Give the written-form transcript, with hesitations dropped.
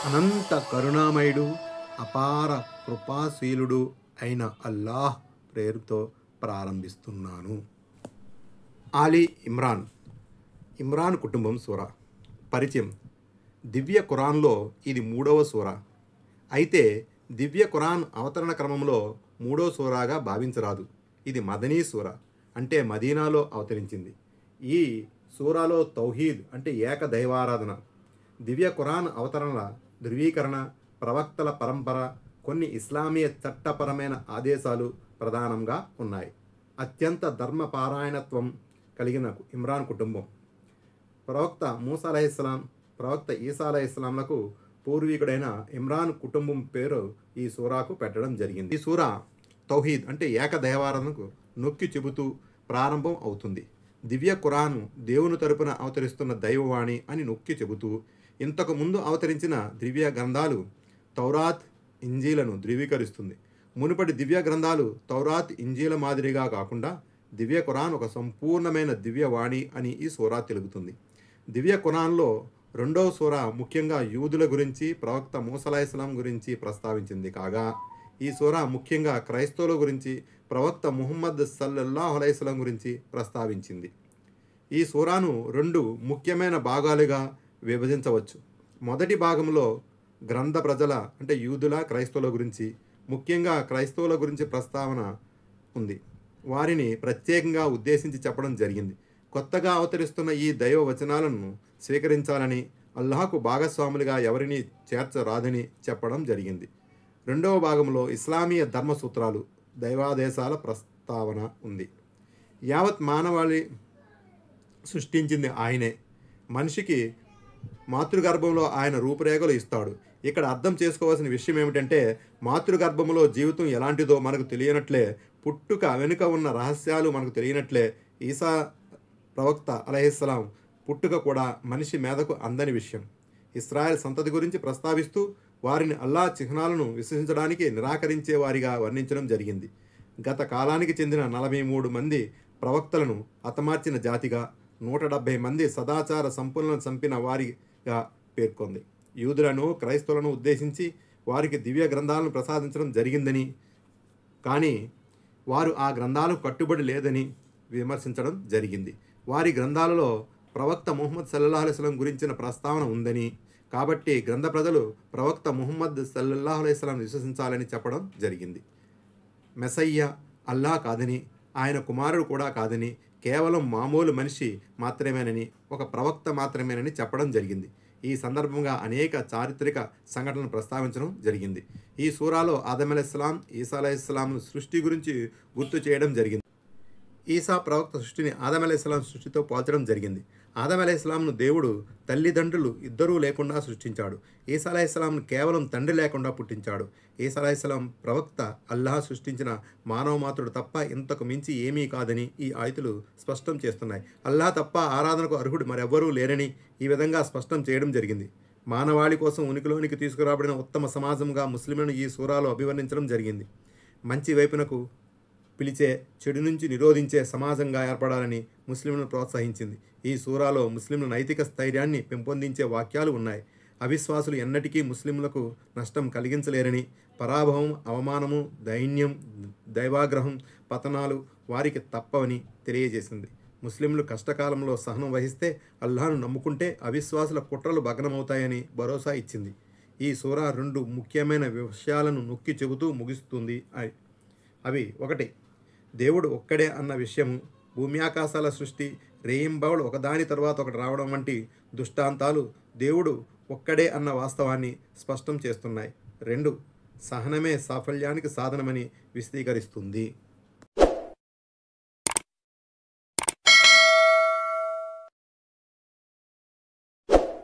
అనంత కరుణామయుడు, అపార కృపాశీలుడు అయిన అల్లాహ్ పేరుతో ప్రారంభిస్తున్నాను. ఆలీ ఇమ్రాన్. ఇమ్రాన్ కుటుంబం సూరా. పరిచయం. దివ్య ఖురాన్లో ఇది 3వ సూరా. అయితే దివ్య ఖురాన్ అవతరణ క్రమంలో 3వ సూరాగా భావించరాదు. ఇది మదనీ సూరా, అంటే మదీనాలో అవతరించింది. ఈ సూరాలో తౌహీద్ అంటే ఏక దైవారాధన, దివ్య ఖురాన్ అవతరణల ధృవీకరణ, ప్రవక్తల పరంపర, కొన్ని ఇస్లామీయ చట్టపరమైన ఆదేశాలు ప్రధానంగా ఉన్నాయి. అత్యంత ధర్మపారాయణత్వం కలిగిన ఇమ్రాన్ కుటుంబం. ప్రవక్త మూసా అలైహిస్సలాం, ప్రవక్త ఈసా అలైహిస్సలాంలకు పూర్వీకుడైన ఇమ్రాన్ కుటుంబం పేరు ఈ సూరాకు పెట్టడం జరిగింది. ఈ సూరా తౌహీద్ అంటే ఏక దైవారాధనకు నొక్కి చెబుతూ ప్రారంభం అవుతుంది. దివ్య ఖురాను దేవుని తరపున అవతరిస్తున్న దైవవాణి అని నొక్కి చెబుతూ ఇంతకు ముందు అవతరించిన దివ్య గ్రంథాలు తౌరాత్, ఇంజీలను ధృవీకరిస్తుంది. మునుపటి దివ్య గ్రంథాలు తౌరాత్, ఇంజీల మాదిరిగా కాకుండా దివ్య ఖురాన్ ఒక సంపూర్ణమైన దివ్యవాణి అని ఈ సూరా తెలుపుతుంది. దివ్య ఖురాన్లో 2వ సూరా ముఖ్యంగా యూదుల గురించి, ప్రవక్త మూసా అలైహిస్సలాం గురించి ప్రస్తావించింది కాగా, ఈ సూరా ముఖ్యంగా క్రైస్తవుల గురించి, ప్రవక్త ముహమ్మద్ సల్లల్లాహు అలైహి వసల్లం గురించి ప్రస్తావించింది. ఈ సూరాను 2 ముఖ్యమైన భాగాలుగా విభజించవచ్చు. మొదటి భాగంలో గ్రంథ ప్రజల అంటే యూదుల, క్రైస్తవుల గురించి, ముఖ్యంగా క్రైస్తవుల గురించి ప్రస్తావన ఉంది. వారిని ప్రత్యేకంగా ఉద్దేశించి చెప్పడం జరిగింది. కొత్తగా అవతరిస్తున్న ఈ దైవ వచనాలను స్వీకరించాలని, అల్లాహకు భాగస్వాములుగా ఎవరిని చేర్చరాదని చెప్పడం జరిగింది. 2వ భాగంలో ఇస్లామీయ ధర్మ సూత్రాలు, దైవాదేశాల ప్రస్తావన ఉంది. యావత్ మానవాళి సృష్టించింది ఆయనే. మనిషికి మాతృగర్భంలో ఆయన రూపురేఖలు ఇస్తాడు. ఇక్కడ అర్థం చేసుకోవాల్సిన విషయం ఏమిటంటే, మాతృగర్భంలో జీవితం ఎలాంటిదో మనకు తెలియనట్లే, పుట్టుక వెనుక ఉన్న రహస్యాలు మనకు తెలియనట్లే, ఈసా ప్రవక్త అలైహిస్సలాం పుట్టుక కూడా మనిషి మీదకు అందని విషయం. ఇస్రాయెల్ సంతతి గురించి ప్రస్తావిస్తూ వారిని అల్లా చిహ్నాలను విశ్వసించడానికి నిరాకరించే వారిగా వర్ణించడం జరిగింది. గత కాలానికి చెందిన 43 మంది ప్రవక్తలను హతమార్చిన జాతిగా, 170 మంది సదాచార సంపన్నులను చంపిన వారిగా పేర్కొంది. యూదులను, క్రైస్తవులను ఉద్దేశించి వారికి దివ్య గ్రంథాలను ప్రసాదించడం జరిగిందని, కానీ వారు ఆ గ్రంథాలకు కట్టుబడి లేదని విమర్శించడం జరిగింది. వారి గ్రంథాలలో ప్రవక్త ముహమ్మద్ సల్లల్లాహు అలైహి వసల్లం గురించిన ప్రస్తావన ఉందని, కాబట్టి గ్రంథ ప్రజలు ప్రవక్త ముహమ్మద్ సల్లల్లాహు అలైహి వసల్లం విశ్వసించాలని చెప్పడం జరిగింది. మెసయ్య అల్లా కాదని, ఆయన కుమారుడు కూడా కాదని, కేవలం మామూలు మనిషి మాత్రమేనని, ఒక ప్రవక్త మాత్రమేనని చెప్పడం జరిగింది. ఈ సందర్భంగా అనేక చారిత్రక సంఘటనలు ప్రస్తావించడం జరిగింది. ఈ సూరాలో ఆదం అలైహిస్సలాం, ఈసా అలైహిస్సలాం సృష్టి గురించి గుర్తు చేయడం జరిగింది. ఈసా ప్రవక్త సృష్టిని ఆదం అలైహిస్సలాం సృష్టితో పోల్చడం జరిగింది. ఆదం అలైహిస్సలాంను దేవుడు తల్లిదండ్రులు ఇద్దరూ లేకుండా సృష్టించాడు. ఈసా అలైహిస్సలాంను కేవలం తండ్రి లేకుండా పుట్టించాడు. ఈసా అలైహిస్సలాం ప్రవక్త, అల్లాహ్ సృష్టించిన మానవ మాతృడు తప్ప ఇంతకు మించి ఏమీ కాదని ఈ ఆయతులు స్పష్టం చేస్తున్నాయి. అల్లాహ్ తప్ప ఆరాధనకు అర్హుడు మరెవ్వరూ లేరని ఈ విధంగా స్పష్టం చేయడం జరిగింది. మానవాళి కోసం ఉనికిలోనికి తీసుకురాబడిన ఉత్తమ సమాజంగా ముస్లింలను ఈ సూరాలో అభివర్ణించడం జరిగింది. మంచి వైపునకు పిలిచే, చెడు నుంచి నిరోధించే సమాజంగా ఏర్పడాలని ముస్లింలను ప్రోత్సహించింది. ఈ సూరాలో ముస్లింల నైతిక స్థైర్యాన్ని పెంపొందించే వాక్యాలు ఉన్నాయి. అవిశ్వాసులు ఎన్నటికీ ముస్లింలకు నష్టం కలిగించలేరని, పరాభవం, అవమానము, దైన్యం, దైవాగ్రహం, పతనాలు వారికి తప్పవని తెలియజేసింది. ముస్లింలు కష్టకాలంలో సహనం వహిస్తే, అల్లాహ్ను నమ్ముకుంటే అవిశ్వాసుల కుట్రలు భగ్నమవుతాయని భరోసా ఇచ్చింది. ఈ సూరా 2 ముఖ్యమైన విషయాలను నొక్కి చెబుతూ ముగిస్తుంది. అవి: 1. దేవుడు ఒక్కడే అన్న విషయము, భూమి ఆకాశాల సృష్టి, రేయింబవళ్ళు ఒకదాని తర్వాత ఒకటి రావడం వంటి దృష్టాంతాలు దేవుడు ఒక్కడే అన్న వాస్తవాన్ని స్పష్టం చేస్తున్నాయి. 2. సహనమే సాఫల్యానికి సాధనమని విశదీకరిస్తుంది.